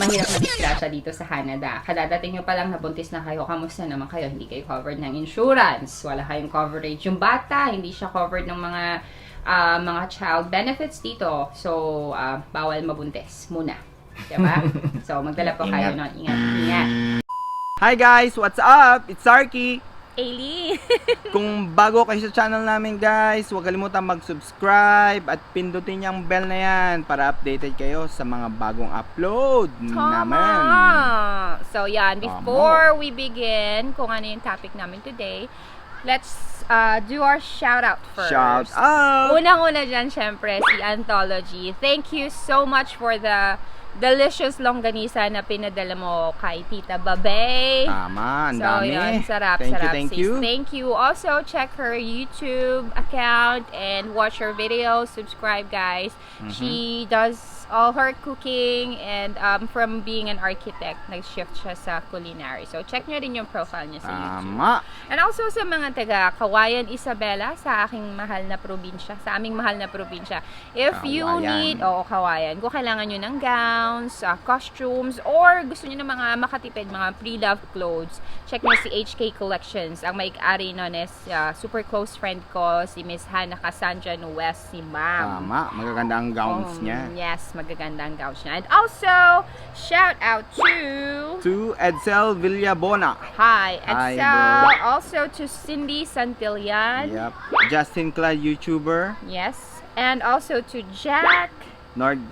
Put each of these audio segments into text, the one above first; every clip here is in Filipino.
mahirap na disgrasya dito sa Canada. Kadadating nyo pa lang nabuntis na kayo, kamusta naman kayo? Hindi kayo covered ng insurance, wala kayong coverage. Yung bata, hindi siya covered ng mga child benefits dito. So, bawal mabuntis muna. Diba? So, magdala po kayo nun. Ingat, ingat. Hi guys! What's up? It's Sarky! Ailey! Kung bago kayo sa channel namin guys, huwag kalimutan mag-subscribe at pindutin yung bell na yan para updated kayo sa mga bagong upload namin. So yan, before we begin kung ano yung topic namin today, let's do our shout out first. Shout out! Unang-una dyan, syempre, si Anthology. Thank you so much for the delicious longganisa na pinadala mo kay Tita Babay. Tama, ang so, dami. Yun, sarap, thank sarap. Thank sis. you. Thank you. Also, check her YouTube account and watch her videos. Subscribe, guys. She does all her cooking and from being an architect, nag-shift siya sa culinary. So, check nyo rin yung profile niya sa YouTube. Tama. And also sa mga taga Kawayan, Isabela, sa aking mahal na probinsya, sa aming mahal na probinsya. If you need, Kawayan, kung kailangan nyo ng gowns, costumes, or gusto nyo ng mga makatipid, mga pre-loved clothes, check nyo si HK Collections. Ang may-ari nun is super close friend ko, si Miss Hannah Cassandra West, si Ma'am. Tama, magaganda ang gowns niya. Yes, magaganda ang gowns niya. And also, shout out to Edsel Villabona. Hi, Hi, Edsel. bro. Also to Cindy Santillan. Yep. Justin Clad YouTuber. Yes. And also to Jack. Nord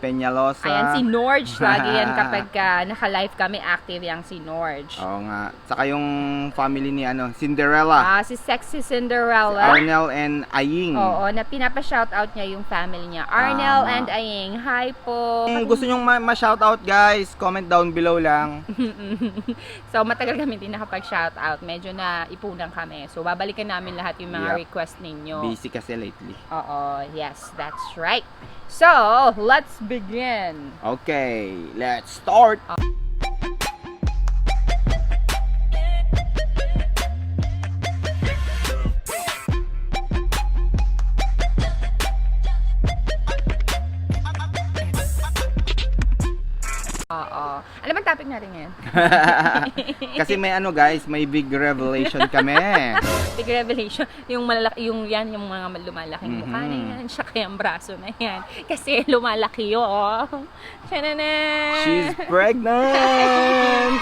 Peñalosa. Ayan, si Norge. Lagi yan kapag naka-live kami, active yang si Norge. Oo nga. Saka yung family ni Cinderella. Si Sexy Cinderella. Arnel and Aying. Oo, na pinapa-shoutout niya yung family niya. Arnel and Aying. Hi po. Kung gusto nyong ma-shoutout guys, comment down below lang. So, matagal kami din nakapag-shoutout. Medyo na ipunan kami. So, babalikan namin lahat yung mga request ninyo. Busy kasi lately. Oo, yes, that's right. So, let's begin. Okay, let's start. Oo. Ano bang topic natin ngayon? Kasi may guys, may big revelation kami. Big revelation. Yung malaki, yung mga lumalaking mukha na yan. Tsaka yung braso na yan. Kasi lumalaki yun. Tchanan! She's pregnant!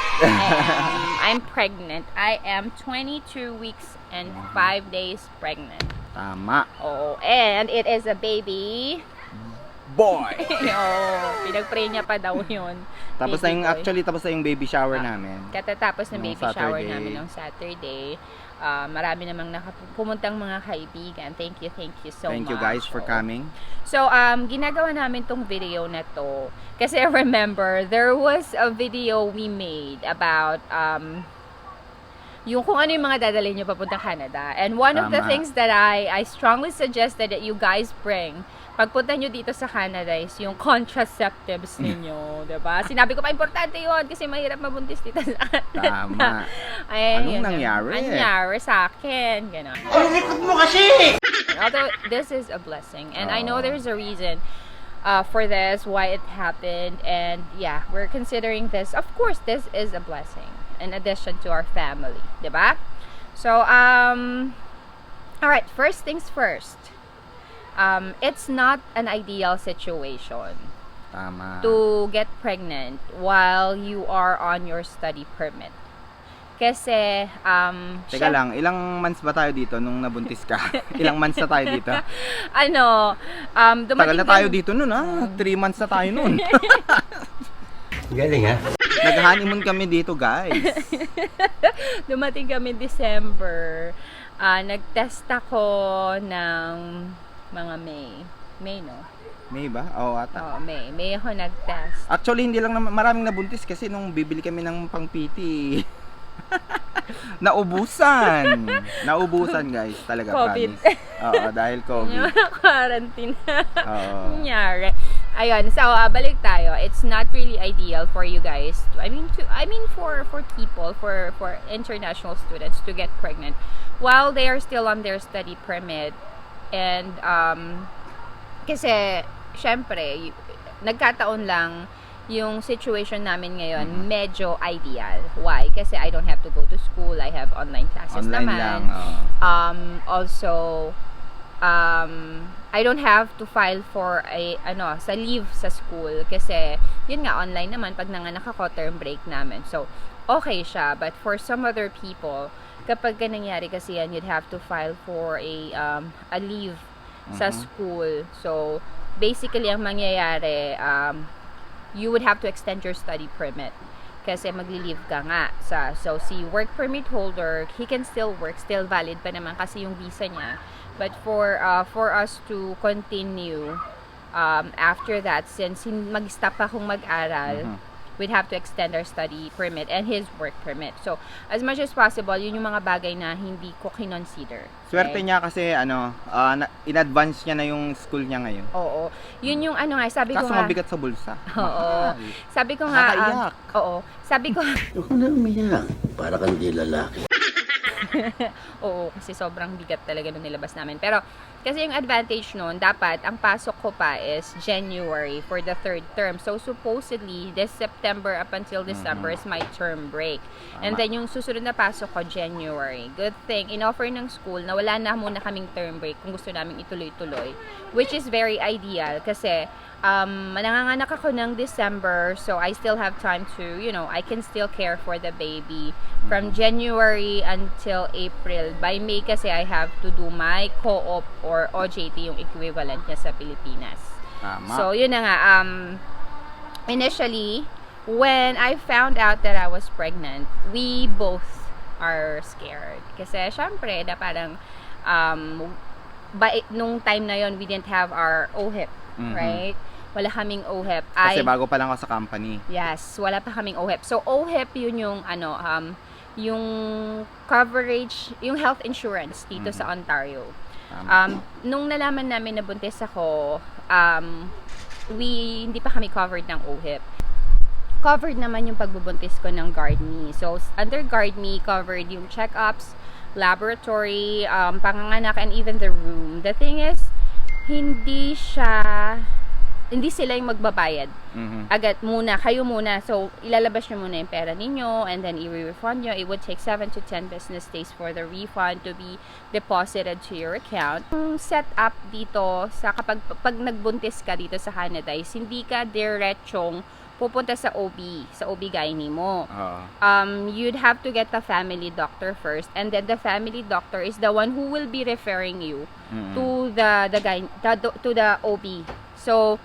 I'm pregnant. I am 22 weeks and 5 days pregnant. Tama. Oh, and it is a baby Boy! Pinag-pray niya pa daw yun. Tapos na yung, tapos na yung baby shower namin. Katatapos ng baby shower Saturday. namin ng Saturday. Marami namang pumuntang mga kaibigan. Thank you so much. Thank you guys for coming. So, ginagawa namin tong video na to. Kasi remember, there was a video we made about yung kung ano yung mga dadalhin nyo papuntang Canada. And one of the things that I strongly suggested that you guys bring pagpunta nyo dito sa Canada is yung contraceptives ninyo, diba? Sinabi ko pa, importante yun kasi mahirap mabuntis dito sa Canada. Tama. Ay, Anong nangyari? Anong nangyari sa akin? Ganon. Ang likod mo kasi! Although, this is a blessing. And I know there's a reason for this, why it happened. And yeah, we're considering this. Of course, this is a blessing in addition to our family, diba? So, alright, first things first. It's not an ideal situation Tama. to get pregnant while you are on your study permit. Kasi, Teka lang, ilang months ba tayo dito nung nabuntis ka? Ilang months na tayo dito? Tagal na tayo dito nun 3 months na tayo nun. Galing ha? Nag-honeymoon kami dito guys. Dumating kami December. Nag-test ako ng mga May, no? May ba? Oo, ata. Oo, May ako nag-test. Actually, hindi lang maraming nabuntis kasi nung bibili kami ng pang-PT. Naubusan. Naubusan guys, talaga COVID. promise. Oo, dahil COVID. Yung quarantine. Oo. Nangyari. Ayun, so balik tayo. It's not really ideal for you guys. I mean for people, for international students to get pregnant while they are still on their study permit. And kasi syempre nagkataon lang yung situation namin ngayon medyo ideal. Why? Kasi I don't have to go to school. I have online classes Online naman. lang. Also, I don't have to file for sa leave sa school kasi yun nga online naman pag nanganak ako term break namin. So okay siya, but for some other people kapag nangyari kasi yan, you'd have to file for a leave sa school. So basically ang mangyayari, you would have to extend your study permit kasi magli-leave ka nga so si work permit holder, he can still work, still valid pa naman kasi yung visa niya. But for us to continue after that, since mag-stop akong mag-aral, we'd have to extend our study permit and his work permit. So, as much as possible, yun yung mga bagay na hindi ko kinonsider. Swerte niya kasi in advance niya na yung school niya ngayon. Oo. Yun yung sabi ko Kaso nga. mabigat sa bulsa. Oo. Sabi ko nga. Nakakaiyak. Oo. Sabi ko. Huwag na umiyak. Para kang di lalaki. Oo, kasi sobrang bigat talaga nung nilabas namin. Pero, kasi yung advantage nun, dapat, ang pasok ko pa is January for the 3rd term. So, supposedly, this September up until December is my term break. And then, yung susunod na pasok ko, January. Good thing, in-offer ng school na wala na muna kaming term break kung gusto namin ituloy-tuloy. Which is very ideal kasi, nanganganak ako ng December, so I still have time to, I can still care for the baby from January until April. By May kasi I have to do my co-op or OJT, yung equivalent niya sa Pilipinas. Tama. So, yun na nga, initially, when I found out that I was pregnant, we both are scared. Kasi, syempre, na parang, nung time na yon we didn't have our OHIP, right? Wala kaming OHIP. Kasi bago pa lang ako sa company. Yes, wala pa kaming OHIP. So, OHIP yun yung, yung coverage, yung health insurance dito sa Ontario. Nung nalaman namin na buntis ako, hindi pa kami covered ng OHIP. Covered naman yung pagbubuntis ko ng GuardMe. So, under GuardMe, covered yung checkups, laboratory, panganganak, and even the room. The thing is, hindi sila yung magbabayad. Agad muna, kayo muna. So, ilalabas nyo muna yung pera ninyo and then i-refund nyo. It would take 7 to 10 business days for the refund to be deposited to your account. Yung set up dito, kapag nagbuntis ka dito sa Canada, is hindi ka diretsong pupunta sa OB-GYN mo. You'd have to get the family doctor first, and then the family doctor is the one who will be referring you to the OB. So,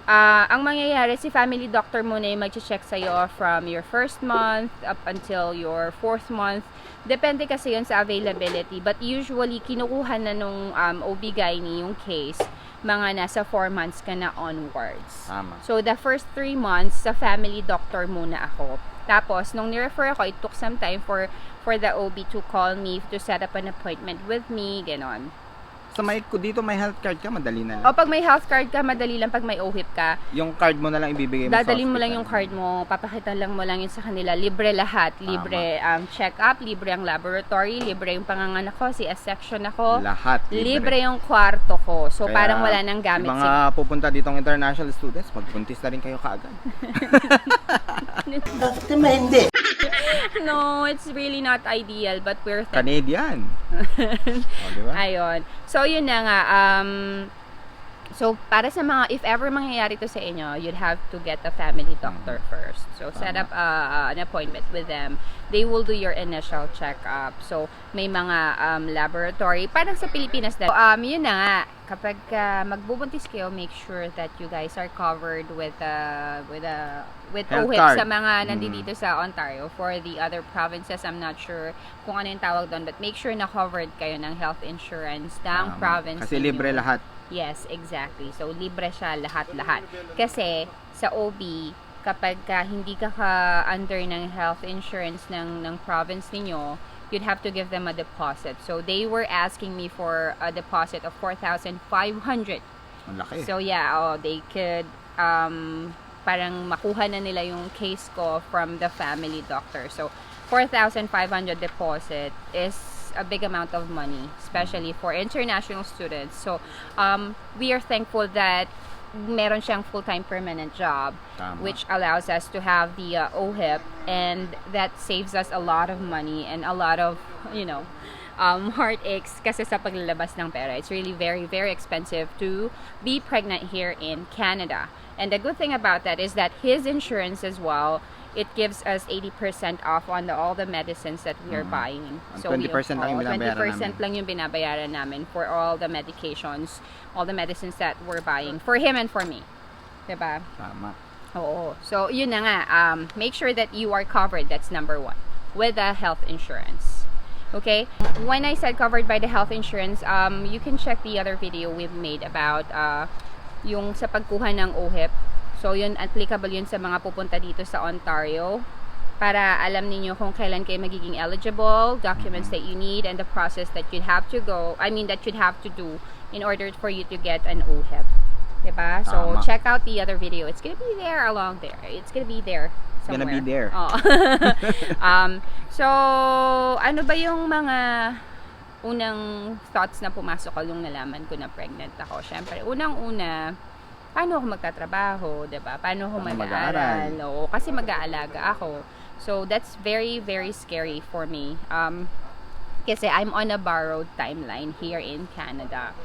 ang mangyayari, si family doctor mo na yung mag-check sa'yo from your first month up until your 4th month. Depende kasi yun sa availability. But usually, kinukuha na nung OB-GYN yung case, mga nasa 4 months ka na onwards. Tama. So, the first 3 months, sa family doctor muna ako. Tapos, nung nirefer ako, it took some time for the OB to call me, to set up an appointment with me, ganon. So dito may health card ka, madali na lang. O pag may health card ka, madali lang. Pag may OHIP ka, Yung card mo na lang ibibigay mo dadalhin sa mo lang hospital. yung card mo, papakita lang mo lang yun sa kanila. Libre lahat. Libre check-up, libre ang laboratory, libre yung panganganak ko, C-section ako. Lahat. Libre yung kwarto ko. So, Kaya, parang wala nang gamit. Yung mga pupunta ditong international students, magpuntis na rin kayo kaagad. Bakit naman hindi? No, it's really not ideal, but we're Canadian. O, diba? Ayun. So, yun na nga. So, para sa mga, if ever mangyayari to sa inyo, you'd have to get a family doctor first. So, set up an appointment with them. They will do your initial check-up. So, may mga laboratory. Parang sa Pilipinas na. Yun na nga. Kapag magbubuntis kayo, make sure that you guys are covered with Health OHIP card. sa mga nandito sa Ontario. For the other provinces, I'm not sure kung ano yung tawag doon, but make sure na covered kayo ng health insurance ng province. Kasi libre ninyo. lahat. Yes, exactly. So, libre siya lahat-lahat. Kasi, sa OB, kapag hindi ka under ng health insurance ng province ninyo, you'd have to give them a deposit. So, they were asking me for a deposit of 4,500. Ang laki. So, yeah, they could, parang makuha na nila yung case ko from the family doctor. So, 4,500 deposit is a big amount of money, especially for international students. So, we are thankful that meron siyang full-time permanent job, Tama. which allows us to have the OHIP, and that saves us a lot of money and a lot of, heartaches kasi sa paglalabas ng pera. It's really very, very expensive to be pregnant here in Canada. And the good thing about that is that his insurance as well, it gives us 80% off on all the medicines that we are buying. Ang 20% lang yung binabayaran 20% lang yung binabayaran namin for all the medications, all the medicines that we're buying for him and for me. Diba? Tama. Oo. So, yun na nga. Make sure that you are covered. That's number 1. With a health insurance. Okay? When I said covered by the health insurance, you can check the other video we've made about yung sa pagkuha ng OHIP. So, yun, applicable yun sa mga pupunta dito sa Ontario para alam niyo kung kailan kayo magiging eligible, documents that you need, and the process that you'd have to do in order for you to get an OHIP. Diba? So, Tama. check out the other video. It's gonna be there along there. It's gonna be there somewhere. Gonna be there. Oh. So, ano ba yung mga unang thoughts na pumasok ko nung nalaman ko na pregnant ako? Siyempre, unang-una, paano ako magtatrabaho, diba? Paano ako mag-aaral? Oo, kasi mag-aalaga ako. So, that's very, very scary for me. Kasi I'm on a borrowed timeline here in Canada.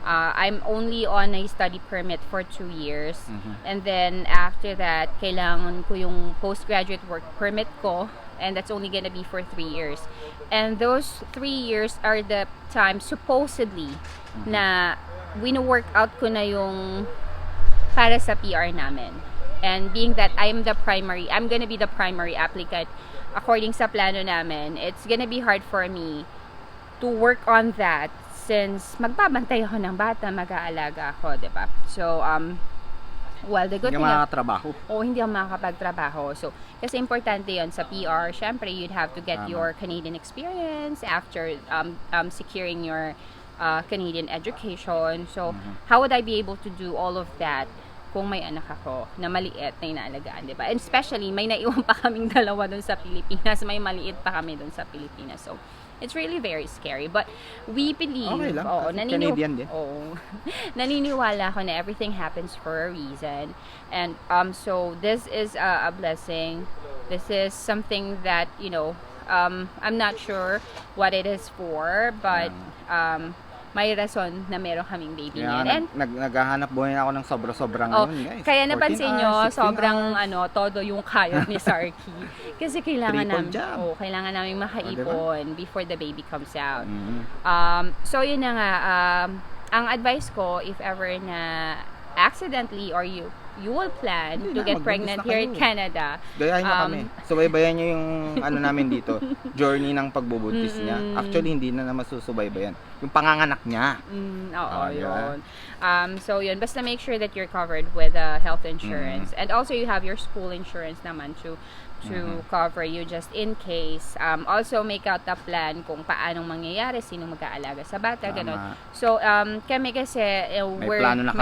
I'm only on a study permit for 2 years. And then, after that, kailangan ko yung postgraduate work permit ko. And that's only gonna be for 3 years. And those 3 years are the time, supposedly, na wino-work out ko na yung para sa PR namin. And being that I'm gonna be the primary applicant according sa plano namin, it's gonna be hard for me to work on that since magbabantay ako ng bata, mag-aalaga ako, diba? So, well, the good Hindi thing... makakatrabaho. hindi ako makakapagtrabaho. So, kasi importante yon sa PR. Syempre, you'd have to get your Canadian experience after securing your Canadian education. So, how would I be able to do all of that kung may anak ako na maliit na inaalagaan, diba? And especially, may naiwan pa kaming dalawa dun sa Pilipinas. May maliit pa kami dun sa Pilipinas. So, it's really very scary. But we believe, Okay lang, kasi Canadian din. naniniwala ako na everything happens for a reason. And so this is a blessing. This is something that, I'm not sure what it is for, but may rason na meron kaming baby ngayon. And naghahanap buhay ako ng sobra-sobra ngayon, guys. Kaya napansin 14 nyo, hours, 16 sobrang hours. todo yung kayod ni Sarky. Kasi kailangan Triple namin, job. kailangan namin makaipon before the baby comes out. So yun na nga, ang advice ko, if ever na accidentally or you will plan to get pregnant here in Canada. Gayahin niyo kami. Subaybayan niyo yung namin dito, journey ng pagbubuntis niya. Actually, hindi na masusubaybayan. Yung panganganak niya. Yun. So yun, basta make sure that you're covered with health insurance. And also you have your school insurance naman to cover you just in case. Also make out the plan kung paanong mangyayari, sino mag-aalaga sa bata, ganun. So kami kasi may plano na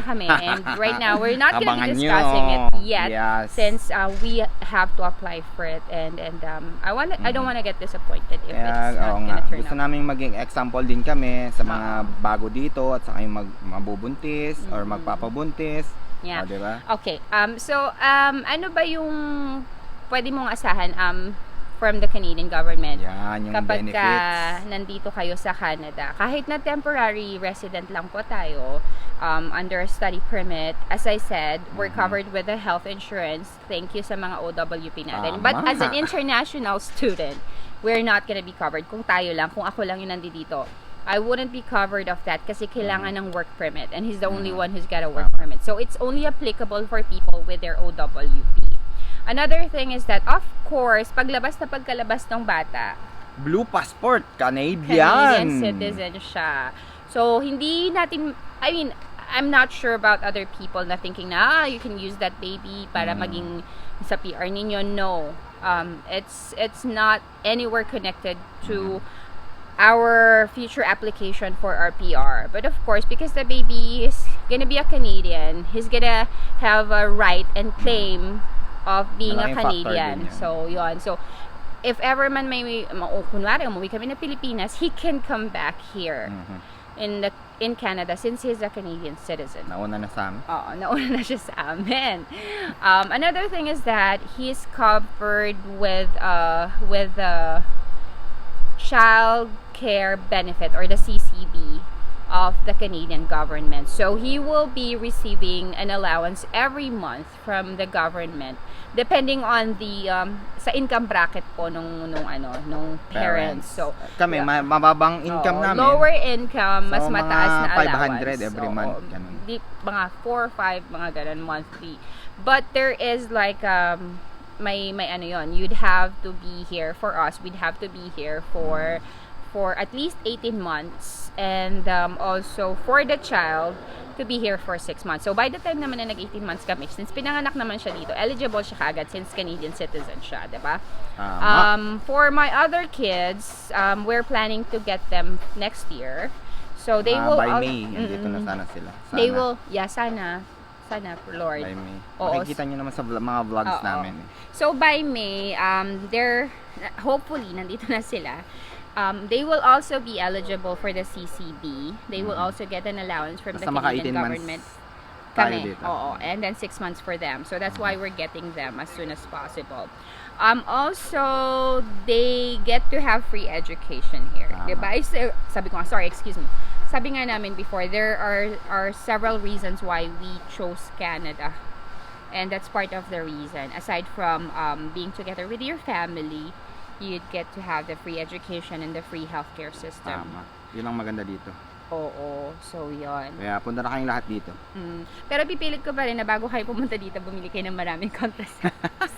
kami. And right now we're not gonna be discussing it yet since we have to apply for it, and I don't wanna get disappointed if it's not gonna turn Gusto out. namin maging example din kami sa mga bago dito at saka yung mabubuntis or magpapabuntis. Yeah. Diba? Okay. So ano ba yung pwede mong asahan from the Canadian government Yan, yung kapag benefits. nandito kayo sa Canada? Kahit na temporary resident lang po tayo, under a study permit, as I said, we're covered with the health insurance. Thank you sa mga OWP natin. But as an international student, we're not gonna be covered. Kung tayo lang, kung ako lang yung nandito, I wouldn't be covered of that kasi kailangan ng work permit, and he's the only one who's got a work permit. So it's only applicable for people with their OWP. Another thing is that, of course, pagkalabas ng bata, Blue passport, Canadian Canadian. citizen siya. So, hindi natin, I'm not sure about other people na thinking na, you can use that baby para maging sa PR ninyo. No. It's not anywhere connected to our future application for our PR. But of course, because the baby is gonna be a Canadian, he's gonna have a right and claim of being a Malaking factor Canadian. din yan. So, yun. So, if ever man kunwari, umuwi kami na Pilipinas, he can come back here in the in Canada since he's a Canadian citizen. Nauna na sa amin. Oo, nauna na siya sa amin. Another thing is that he's covered with the child care benefit or the CCB of the Canadian government. So he will be receiving an allowance every month from the government depending on the sa income bracket po nung parents. So kami mababang income namin. Lower income, mas So, mataas na mga allowance. 500 every month, ganun. Mga 4 or 5 mga ganun monthly. But there is like may ano yon, you'd have to be here for us. We'd have to be here for at least 18 months, and also for the child to be here for 6 months. So by the time naman na nag-18 months kami, since pinanganak naman siya dito, eligible siya kaagad since Canadian citizen siya, diba? For my other kids, we're planning to get them next year. So they will by May, dito na sana sila. Sana. They will, sana Lord. By May. Oo. Makikita nyo naman sa mga vlogs Oo. namin. So by May, they're hopefully nandito na sila. They will also be eligible for the CCB. They will also get an allowance from Basta the Canadian government. tayo dito. Oo, and then 6 months for them. So that's why we're getting them as soon as possible. Also, they get to have free education here. Diba? Sabi ko nga, excuse me. Sabi nga namin before, there are several reasons why we chose Canada. And that's part of the reason. Aside from being together with your family, you'd get to have the free education and the free healthcare system. Tama. Yun ang maganda dito. Oo, so yun. Kaya punta na kayong lahat dito. Pero pipilit ko pa rin na bago kayo pumunta dito, bumili kayo ng maraming contraceptives.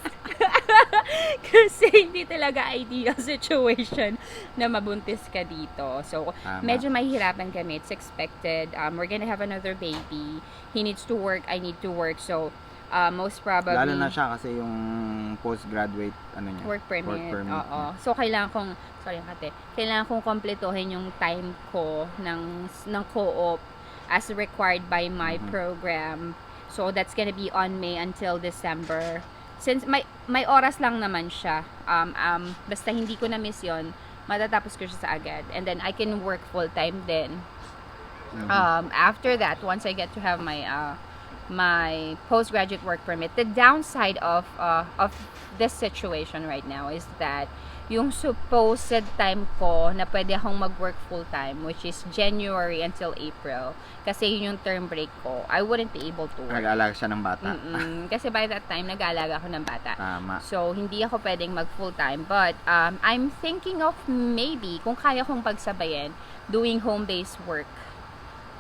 Kasi hindi talaga ideal situation na mabuntis ka dito. So, medyo mahihirapan kami. It's expected. We're gonna have another baby. He needs to work. I need to work. So, most probably Lalo na siya kasi yung postgraduate niya, work permit. niya. Oo. So kailangan kong kumpletuhin yung time ko ng co-op as required by my program. So that's gonna be on May until December. Since may oras lang naman siya. Basta hindi ko na miss yon, matatapos ko siya sa agad. And then I can work full time then. After that, once I get to have my postgraduate work permit. The downside of this situation right now is that yung supposed time ko na pwede akong mag-work full-time, which is January until April, kasi yun yung term break ko, I wouldn't be able to work. Nag-aalaga siya ng bata. Kasi by that time, nag-aalaga ako ng bata. Tama. So, hindi ako pwedeng mag-full-time. But, I'm thinking of maybe, kung kaya kong pagsabayin, doing home-based work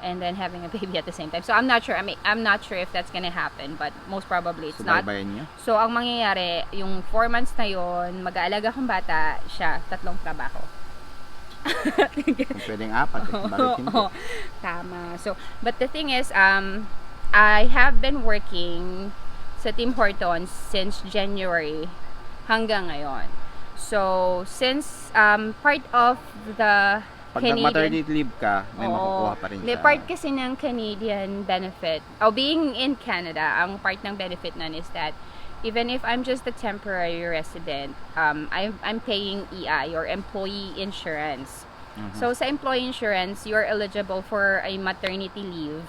and then having a baby at the same time. So I'm not sure. I'm not sure if that's gonna happen, but most probably it's not. Niyo? So ang mangyayari, yung 4 months na yon, mag-aalaga akong bata, siya 3 trabaho. Kung pwedeng 4, bakit hindi? Tama. So, but the thing is, I have been working sa Tim Hortons since January hanggang ngayon. So, since part of the Pag nag-maternity leave ka, may makukuha pa rin siya. Part kasi ng Canadian benefit, being in Canada, ang part ng benefit nun is that even if I'm just a temporary resident, I'm paying EI or employee insurance. So sa employee insurance, you're eligible for a maternity leave.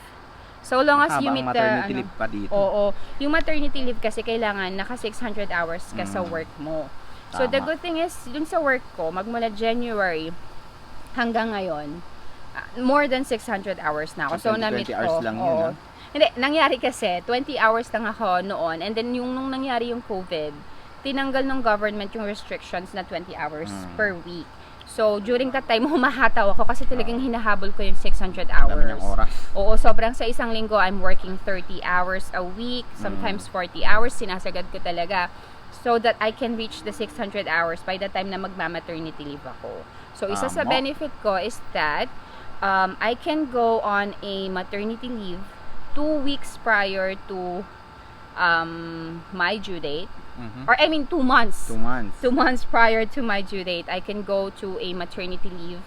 So long as you meet the maternity leave pa dito. Oo, yung maternity leave kasi kailangan naka 600 hours ka sa work mo. So the good thing is dun sa work ko, magmula January hanggang ngayon, more than 600 hours na ako. So, na-meet ko. 20 hours lang yun, Hindi, nangyari kasi, 20 hours lang ako noon. And then, nung nangyari yung COVID, tinanggal ng government yung restrictions na 20 hours per week. So, during that time, humahataw ako kasi talagang hinahabol ko yung 600 hours. Dami niyang oras. Oo, sobrang sa isang linggo, I'm working 30 hours a week, sometimes 40 hours, sinasagad ko talaga so that I can reach the 600 hours by the time na magma-maternity leave ako. So, isa sa benefit ko is that I can go on a maternity leave 2 weeks prior to my due date. Or 2 months. 2 months. 2 months prior to my due date, I can go to a maternity leave.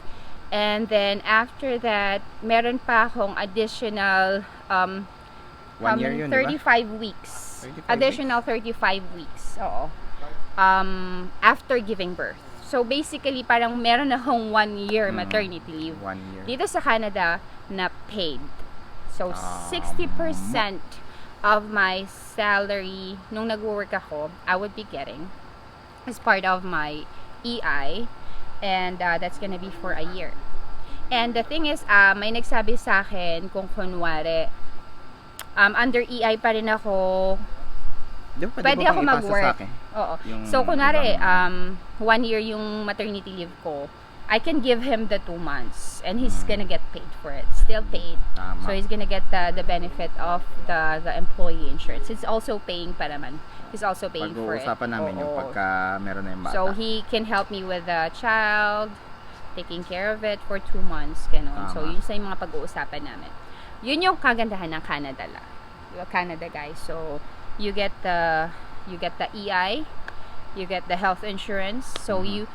And then, after that, meron pa akong additional 1 year yun, 35 weeks. 35 Additional 35 weeks. Oo. After giving birth. So basically, parang meron akong 1 year maternity leave. 1 year. Dito sa Canada, na paid. So 60% of my salary nung nag-work ako, I would be getting as part of my EI, and that's gonna be for a year. And the thing is, may nagsabi sa akin kung kunwari under EI pa rin ako, pwede ako mag-work. Oo. So, kunwari, 1 year yung maternity leave ko, I can give him the 2 months and he's gonna get paid for it. Still paid. Tama. So, he's gonna get the benefit of the employee insurance. He's also paying pa naman. He's also paying for it. Pag-uusapan namin yung Oo. pagka meron na yung bata. So, he can help me with the child, taking care of it for 2 months, ganun. So, Tama. yun sa yung mga pag-uusapan namin. Yun yung kagandahan ng Canada Canada, guys. So, you get the EI, you get the health insurance, so you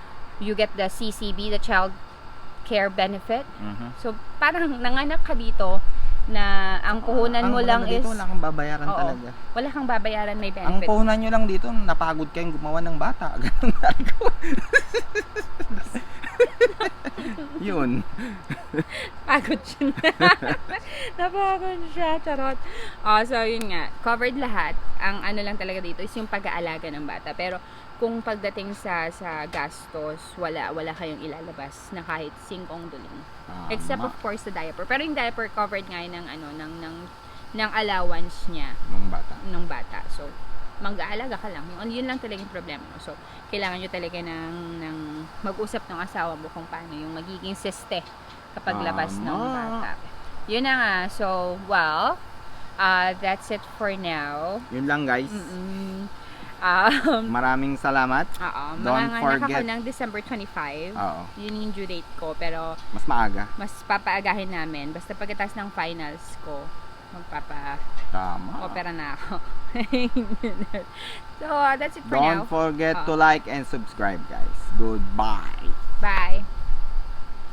get the CCB, the child care benefit. So, parang nanganak ka dito na ang puhunan mo lang is dito, wala kang babayaran Oo. talaga. Wala kang babayaran, may Ang benefit. puhunan nyo lang dito, napagod kayong gumawa ng bata. Ganun na ako. Yun. Pagod siya. Napagod siya, charot. So yun nga, covered lahat. Ang ano lang talaga dito is yung pag-aalaga ng bata. Pero kung pagdating sa gastos, wala kayong ilalabas na kahit singkong duling. Except of course the diaper. Pero yung diaper covered nga ng ng allowance niya Nung bata. So mag-aalaga ka lang. Yun lang talaga yung problema mo. So kailangan nyo talaga ng mag-usap ng asawa mo kung paano yung magiging siste kapag labas ng bata. Yun na nga. So, well, that's it for now. Yun lang guys. Um, Maraming salamat. Don't manganganak ako forget. ng December 25. Oo. Yun yung due date ko. Pero Mas maaga. mas papaagahin namin. Basta pagkatapos ng finals ko, Tama. magpapa-opera na ako. So, that's it for now. Don't forget to like and subscribe guys. Goodbye. Bye.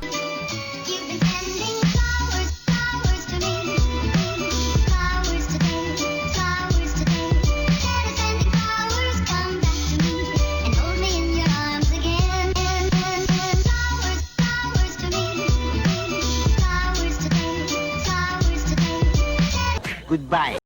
You've been sending flowers, flowers to me. Flowers today, flowers today. Instead of sending flowers, come back to me and hold me in your arms again. Flowers, flowers to me. Flowers today, flowers today. Goodbye.